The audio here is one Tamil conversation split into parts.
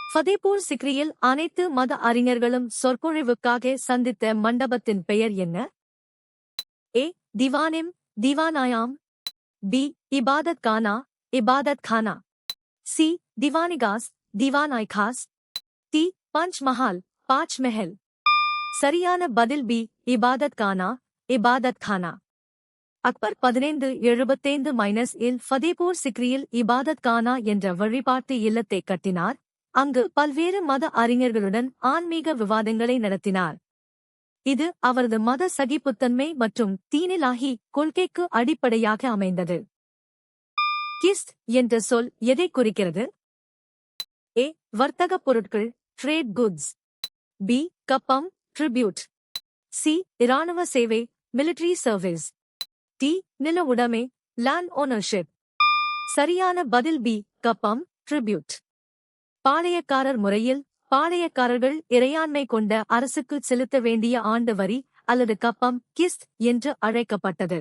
ஃபதேபூர் சிக்ரியில் அனைத்து மத அறிஞர்களும் சொற்பொழிவுக்காக சந்தித்த மண்டபத்தின் பெயர் என்ன? A. Diwan-i-Aam Diwan-i-Aam. B. Ibadat Khana Ibadat Khana. C. Diwan-i-Khas Diwan-i-Khas. D. Panch Mahal Panch Mahal. சரியான பதில் பி. இபாதத் கானா இபாதத் கானா. அக்பர் 1575-இல் ஃபதேபூர் சிக்ரியில் இபாதத் கானா என்ற வழிபாட்டு இல்லத்தை கட்டினார். அங்கு பல்வேறு மத அறிஞர்களுடன் ஆன்மீக விவாதங்களை நடத்தினார். இது அவரது மத சகிப்புத்தன்மை மற்றும் தீனிலாஹி கொள்கைக்கு அடிப்படையாக அமைந்தது. கிஸ்த் என்ற சொல் எதை குறிக்கிறது? ஏ. வர்த்தக பொருட்கள் ட்ரேட் குட்ஸ். பி. கப்பம் ட்ரிபியூட். சி. இராணுவ சேவை மிலிட்டரி சர்வீஸ். டி. நில உடைமை லேண்ட் ஓனர்ஷிப். சரியான பதில் பி. கப்பம் ட்ரிபியூட். பாளையக்காரர் முறையில் பாளையக்காரர்கள் இறையாண்மை கொண்ட அரசுக்கு செலுத்த வேண்டிய ஆண்டு வரி அல்லது கப்பம் கிஸ்த் என்று அழைக்கப்பட்டது.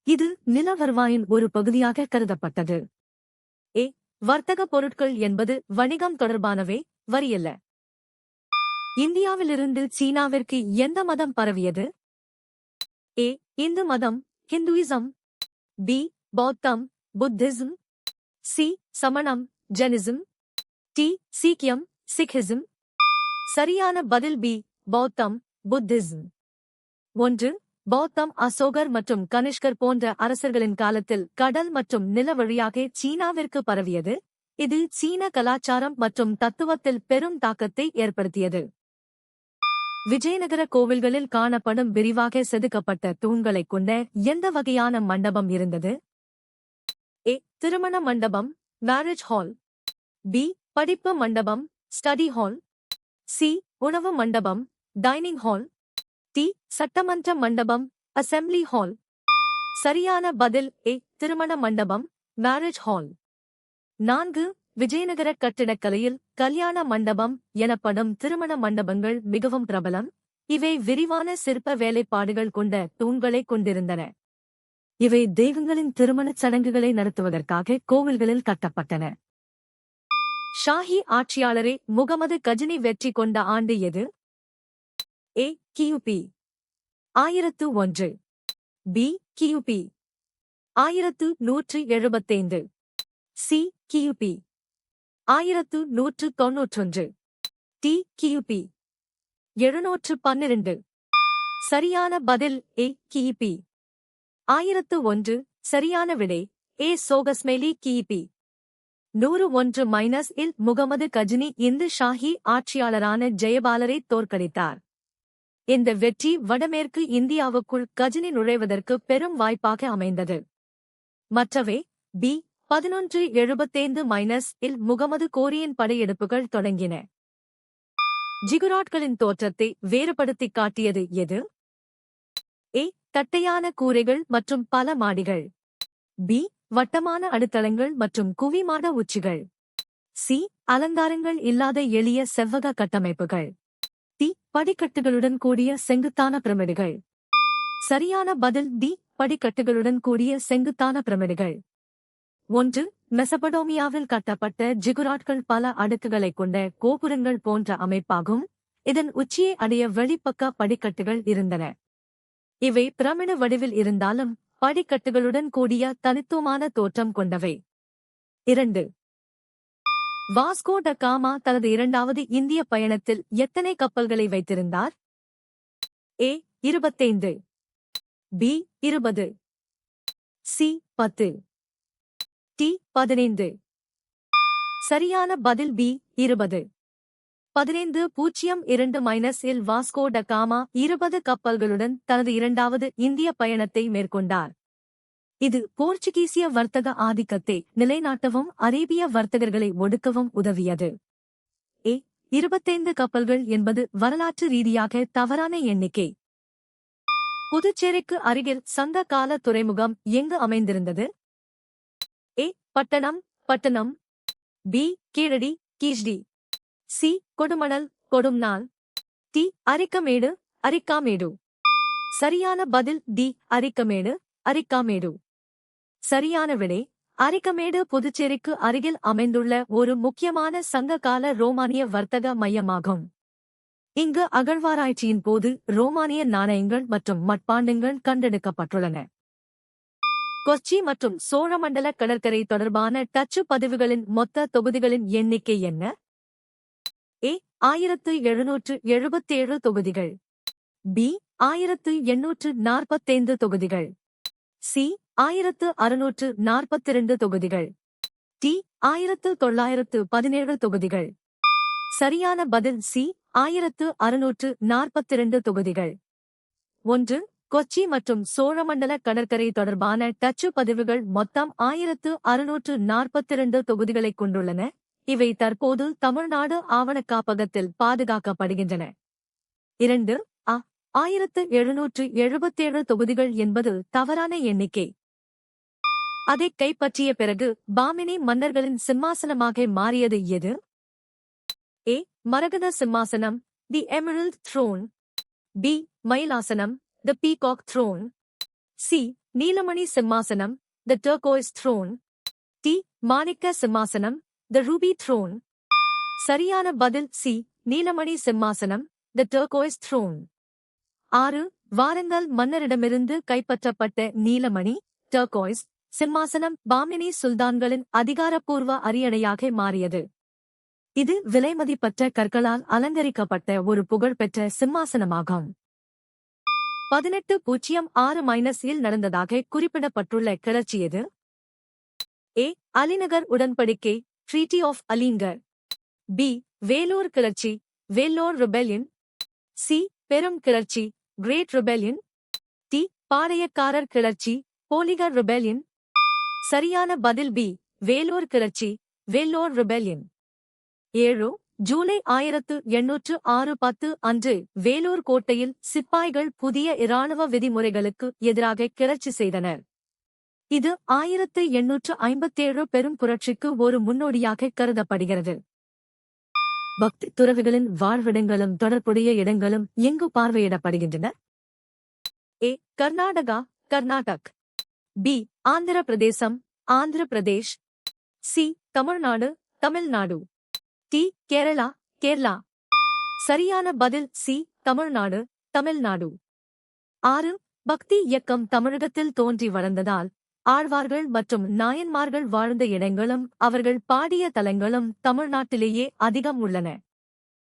இது நில வருவாயின் ஒரு பகுதியாக கருதப்பட்டது. ஏ. வர்த்தக பொருட்கள் என்பது வணிகம் தொடர்பானவே, வரியல்ல. இந்தியாவிலிருந்து சீனாவிற்கு எந்த மதம் பரவியது? ஏ. இந்து மதம் ஹிந்துயிசம். பி. பௌத்தம் புத்திசம். சி. சமணம் ஜெனிசம். டி. சீக்கியம் சிக்கிசம். சரியான பதில் பி. பௌத்தம் புத்திசம். 1. பௌத்தம் அசோகர் மற்றும் கனிஷ்கர் போன்ற அரசர்களின் காலத்தில் கடல் மற்றும் நில வழியாக சீனாவிற்கு பரவியது. இது சீன கலாச்சாரம் மற்றும் தத்துவத்தில் பெரும் தாக்கத்தை ஏற்படுத்தியது. விஜயநகர கோவில்களில் காணப்படும் விரிவாக செதுக்கப்பட்ட தூண்களைக் கொண்ட எந்த வகையான மண்டபம் இருந்தது? ஏ. திருமண மண்டபம் மேரேஜ் ஹால். பி. படிப்பு மண்டபம் ஸ்டடி ஹால். சி. உணவு மண்டபம் டைனிங் ஹால். டி. சட்டமன்ற மண்டபம் அசெம்பிளி ஹால். சரியான பதில் ஏ. திருமண மண்டபம் மேரேஜ் ஹால். 4. விஜயநகர கட்டிடக்கலையில் கல்யாண மண்டபம் எனப்படும் திருமண மண்டபங்கள் மிகவும் பிரபலம். இவை விரிவான சிற்ப வேலைப்பாடுகள் கொண்ட தூண்களைக் கொண்டிருந்தன. இவை தெய்வங்களின் திருமணச் சடங்குகளை நடத்துவதற்காக கோவில்களில் கட்டப்பட்டன. ஷாஹி ஆட்சியாளரை முகமது கஜினி வெற்றி கொண்ட ஆண்டு எது? ஏ. கியுபி 1001. பி. கியுபி 1175. சி. கியுபி 1191. டி. கியுபி 712. சரியான பதில் ஏ. கிபி 1001. சரியான விடை ஏ. சோகஸ்மேலி கிபி 101-இல் முகமது கஜினி இந்து ஷாஹி ஆட்சியாளரான ஜெயபாலரை தோற்கடித்தார். இந்த வெற்றி வடமேற்கு இந்தியாவுக்குள் கஜினி நுழைவதற்கு பெரும் வாய்ப்பாக அமைந்தது. மற்றவை பி. 1175-இல் முகமது கோரியின் படையெடுப்புகள் தொடங்கின. ஜிகுராட்களின் தோற்றத்தை வேறுபடுத்திக் காட்டியது எது? ஏ. தட்டையான கூரைகள் மற்றும் பல மாடிகள். பி. வட்டமான அடித்தளங்கள் மற்றும் குவிமாட உச்சிகள். சி. அலங்காரங்கள் இல்லாத எளிய செவ்வக கட்டமைப்புகள். டி. படிக்கட்டுகளுடன் கூடிய செங்குத்தான பிரமிடுகள். சரியான பதில் டி. படிக்கட்டுகளுடன் கூடிய செங்குத்தான பிரமிடுகள். 1. மெசபடோமியாவில் கட்டப்பட்ட ஜிகுராட்கள் பல அடுக்குகளைக் கொண்ட கோபுரங்கள் போன்ற அமைப்பாகும். இதன் உச்சியை அடைய வெளிப்பக்க படிக்கட்டுகள் இருந்தன. இவை பிரமிடு வடிவில் இருந்தாலும் படிக்கட்டுகளுடன் கூடிய தனித்துவமான தோற்றம் கொண்டவை. 2. வாஸ்கோ ட காமா தனது இரண்டாவது இந்திய பயணத்தில் எத்தனை கப்பல்களை வைத்திருந்தார்? ஏ. 25. பி. 20. சி. 10. டி. 15. சரியான பதில் பி. 20. 15-02-இல் வாஸ்கோ ட காமா 20 கப்பல்களுடன் தனது இரண்டாவது இந்திய பயணத்தை மேற்கொண்டார். இது போர்ச்சுகீசிய வர்த்தக ஆதிக்கத்தை நிலைநாட்டவும் அரேபிய வர்த்தகர்களை ஒடுக்கவும் உதவியது. ஏ. 25 கப்பல்கள் என்பது வரலாற்று ரீதியாக தவறான எண்ணிக்கை. புதுச்சேரிக்கு அருகில் சங்க கால துறைமுகம் எங்கு அமைந்திருந்தது? A. Pattanam Pattanam. B. Keezhadi Keezhadi. C. Kodumanal Kodumanal. D. Arikamedu Arikamedu. சரியான பதில் டி. அரிக்கமேடு அரிக்காமேடு. சரியான விடை அரிக்கமேடு புதுச்சேரிக்கு அருகில் அமைந்துள்ள ஒரு முக்கியமான சங்ககால ரோமானிய வர்த்தக மையமாகும். இங்கு அகழ்வாராய்ச்சியின் போது ரோமானிய நாணயங்கள் மற்றும் மட்பாண்டங்கள் கண்டெடுக்கப்பட்டுள்ளன. கொச்சி மற்றும் சோழமண்டல கடற்கரை தொடர்பான டச்சு பதிவுகளின் மொத்த தொகுதிகளின் எண்ணிக்கை என்ன? ஏ 1777 தொகுதிகள், பி 1845 தொகுதிகள், சி 1642 தொகுதிகள், டி 1917 தொகுதிகள். சரியான பதில் சி 1642 தொகுதிகள். 1. கொச்சி மற்றும் சோழமண்டல கடற்கரை தொடர்பான டச்சு பதிவுகள் மொத்தம் 1642 தொகுதிகளைக் கொண்டுள்ளன. இவை தற்போது தமிழ்நாடு ஆவணக் காப்பகத்தில் பாதுகாக்கப்படுகின்றன. 2. 1777 தொகுதிகள் என்பது தவறான எண்ணிக்கை. அதைக் கைப்பற்றிய பிறகு பாமினி மன்னர்களின் சிம்மாசனமாக மாறியது எது? ஏ மரகத சிம்மாசனம், தி எமரல்ட் த்ரோன், பி மயிலாசனம், தி பீகாக் த்ரோன், சி நீலமணி சிம்மாசனம், தி டர்கோய்ஸ் த்ரோன், டி மாணிக்க சிம்மாசனம், தி ரூபி த்ரோன். சரியான பதில் சி நீலமணி சிம்மாசனம், தி டர்கோய்ஸ் த்ரோன். 6. வாரங்கல் மன்னரிடமிருந்து கைப்பற்றப்பட்ட நீலமணி டர்கோய்ஸ் சிம்மாசனம் பாமினி சுல்தான்களின் அதிகாரப்பூர்வ அரியணையாக மாறியது. இது விலைமதிப்பற்ற கற்களால் அலங்கரிக்கப்பட்ட ஒரு புகழ்பெற்ற சிம்மாசனமாகும். 1806-இல் நடந்ததாக குறிப்பிடப்பட்டுள்ள கிளர்ச்சி எது? ஏ அலிநகர் உடன்படிக்கை, ட்ரீட்டி ஆஃப் அலிங்கர், பி வேலூர் கிளர்ச்சி, வேல்லோர் ரிபெல்லியன், சி பெரும் கிளர்ச்சி, கிரேட் ரிபெல்லியன், டி பாளையக்காரர் கிளர்ச்சி, போலிகர் ரிபெல்லியன். சரியான பதில் பி வேலூர் கிளர்ச்சி, வேல்லோர் ரிபெல்லியன். 7. ஜூலை 1806 அன்று வேலூர் கோட்டையில் சிப்பாய்கள் புதிய இராணுவ விதிமுறைகளுக்கு எதிராக கிளர்ச்சி செய்தனர். இது 1857 பெரும் புரட்சிக்கு ஒரு முன்னோடியாக கருதப்படுகிறது. பக்தி துறவிகளின் வாழ்விடங்களும் தொடர்புடைய இடங்களும் எங்கு பார்வையிடப்படுகின்றன? ஏ கர்நாடகா, கர்நாடக், பி ஆந்திர பிரதேசம், ஆந்திர பிரதேஷ், சி தமிழ்நாடு, தமிழ்நாடு, டி கேரளா, கேரளா. சரியான பதில் சி தமிழ்நாடு, தமிழ்நாடு. 6. பக்தி இயக்கம் தமிழகத்தில் தோன்றி வளர்ந்ததால் ஆழ்வார்கள் மற்றும் நாயன்மார்கள் வாழ்ந்த இடங்களும் அவர்கள் பாடிய தலங்களும் தமிழ்நாட்டிலேயே அதிகம் உள்ளன.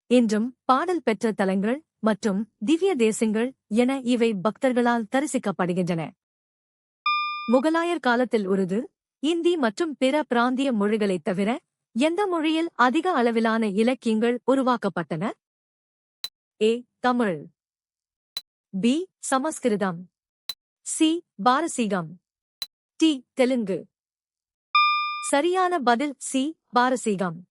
இன்றும் பாடல் பெற்ற தலங்கள் மற்றும் திவ்ய தேசங்கள் என இவை பக்தர்களால் தரிசிக்கப்படுகின்றன. முகலாயர் காலத்தில் உருது, இந்தி மற்றும் பிற பிராந்திய மொழிகளைத் தவிர எந்த மொழியில் அதிக அளவிலான இலக்கியங்கள் உருவாக்கப்பட்டன? ஏ தமிழ், பி சமஸ்கிருதம், சி பாரசீகம், டி தெலுங்கு. சரியான பதில் சி பாரசீகம்.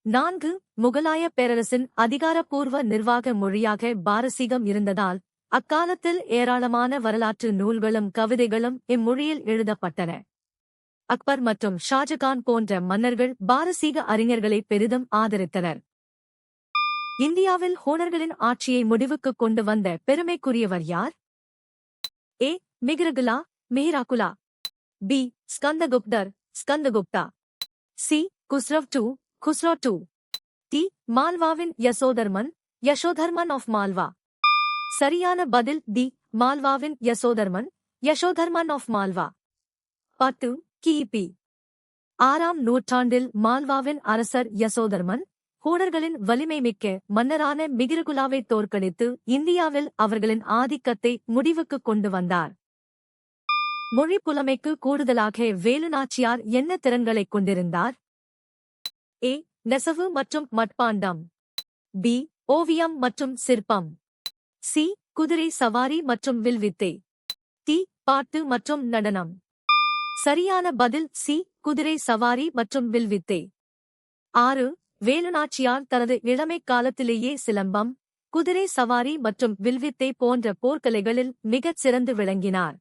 4. முகலாய பேரரசின் அதிகாரப்பூர்வ நிர்வாக மொழியாக பாரசீகம் இருந்ததால் அக்காலத்தில் ஏராளமான வரலாற்று நூல்களும் கவிதைகளும் இம்மொழியில் எழுதப்பட்டன. அக்பர் மற்றும் ஷாஜகான் போன்ற மன்னர்கள் பாரசீக அறிஞர்களை பெரிதும் ஆதரித்தனர். இந்தியாவில் ஹோனர்களின் ஆட்சியை முடிவுக்கு கொண்டு வந்த பெருமைக்குரியவர் யார்? ஏ மிகிரகுலா, மிஹிராகுலா, பி ஸ்கந்தகுப்தர், Skandagupta, C Khusrau two, Khusrau two, D மால்வாவின் யசோதர்மன், யசோதர்மன் ஆஃப் மால்வா. சரியான பதில் டி மால்வாவின் யசோதர்மன், யசோதர்மன் ஆஃப் மால்வா. 10. கிபி 6ஆம் நூற்றாண்டில் மால்வாவின் அரசர் யசோதர்மன் ஹோனர்களின் வலிமைமிக்க மன்னரான மிகிரகுலாவை தோற்கடித்து இந்தியாவில் அவர்களின் ஆதிக்கத்தை முடிவுக்கு கொண்டு வந்தார். மொழி புலமைக்கு கூடுதலாக வேலுநாச்சியார் என்ன திறன்களைக் கொண்டிருந்தார்? ஏ நெசவு மற்றும் மட்பாண்டம், பி ஓவியம் மற்றும் சிற்பம், சி குதிரை சவாரி மற்றும் வில்வித்தை, டி பாட்டு மற்றும் நடனம். சரியான பதில் சி குதிரை சவாரி மற்றும் வில்வித்தை. 6. வேலுநாச்சியார் தனது இளமைக் காலத்திலேயே சிலம்பம், குதிரை சவாரி மற்றும் வில்வித்தை போன்ற போர்க்கலைகளில் மிகச் சிறந்து விளங்கினார்.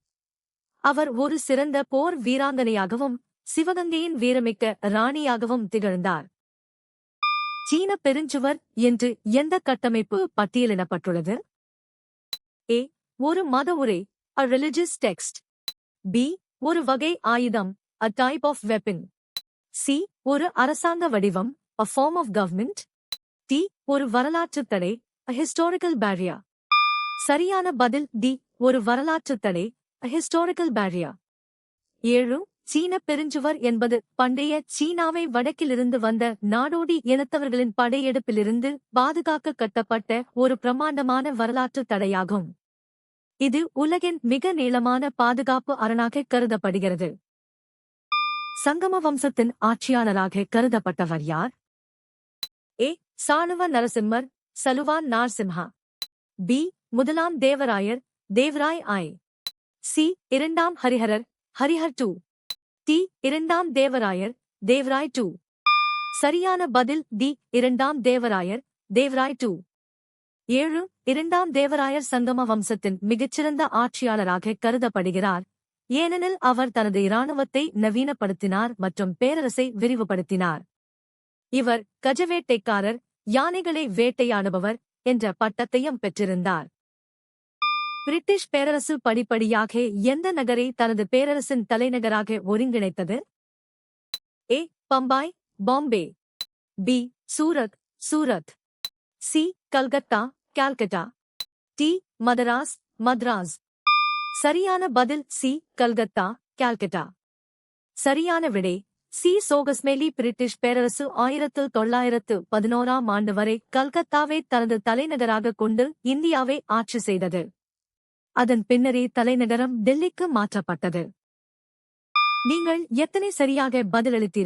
அவர் ஒரு சிறந்த போர் வீராங்கனையாகவும் சிவகங்கையின் வீரமிக்க ராணியாகவும் திகழ்ந்தார். சீன பெருஞ்சுவர் என்று எந்த கட்டமைப்பு பட்டியலிடப்பட்டுள்ளது? ஏ ஒரு மத உரை, a religious text, பி ஒரு வகை ஆயுதம், a type of weapon. C. ஒரு அரசாங்க வடிவம், a form of government. D. ஒரு வரலாற்றுத் தடை, a historical barrier. சரியான பதில் D. ஒரு வரலாற்றுத் தடை, a historical barrier. 7. சீன பெருஞ்சுவர் என்பது பண்டைய சீனாவை வடக்கிலிருந்து வந்த நாடோடி இனத்தவர்களின் படையெடுப்பிலிருந்து பாதுகாக்க கட்டப்பட்ட ஒரு பிரமாண்டமான வரலாற்றுத் தடையாகும். இது உலகின் மிக நீளமான பாதுகாப்பு அரணாக கருதப்படுகிறது. சங்கம வம்சத்தின் ஆட்சியாளராக கருதப்பட்டவர் யார்? A. சாணுவ நரசிம்மர், சலுவான் நார்சிம்ஹா. B. முதலாம் தேவராயர், தேவராய் I. C. இரண்டாம் ஹரிஹரர், ஹரிஹர் II. D. இரண்டாம் தேவராயர், தேவராய் II. சரியான பதில் D. இரண்டாம் தேவராயர், தேவராய் II. 7. இரண்டாம் தேவராயர் சங்கம வம்சத்தின் மிகச்சிறந்த ஆட்சியாளராக கருதப்படுகிறார், ஏனெனில் அவர் தனது இராணுவத்தை நவீனப்படுத்தினார் மற்றும் பேரரசை விரிவுபடுத்தினார். இவர் கஜவேட்டைக்காரர், யானைகளை வேட்டையாடுபவர் என்ற பட்டத்தையும் பெற்றிருந்தார். பிரிட்டிஷ் பேரரசு படிப்படியாக எந்த நகரை தனது பேரரசின் தலைநகராக ஒருங்கிணைத்தது? A. Bombay, Bombay. B. Surat, Surat. C. Calcutta, Calcutta. D. Madras, Madras. சரியான பதில் C. கல்கத்தா, கால்கட்டா. சரியான விடை C. சோகஸ்மேலி. பிரிட்டிஷ் பேரரசு 1911ஆம் ஆண்டு வரை கல்கத்தாவை தனது தலைநகராக கொண்டு இந்தியாவை ஆட்சி செய்தது. அதன் பின்னரே தலைநகரம் டெல்லிக்கு மாற்றப்பட்டது. நீங்கள் எத்தனை சரியாக பதிலளித்தீர்கள்?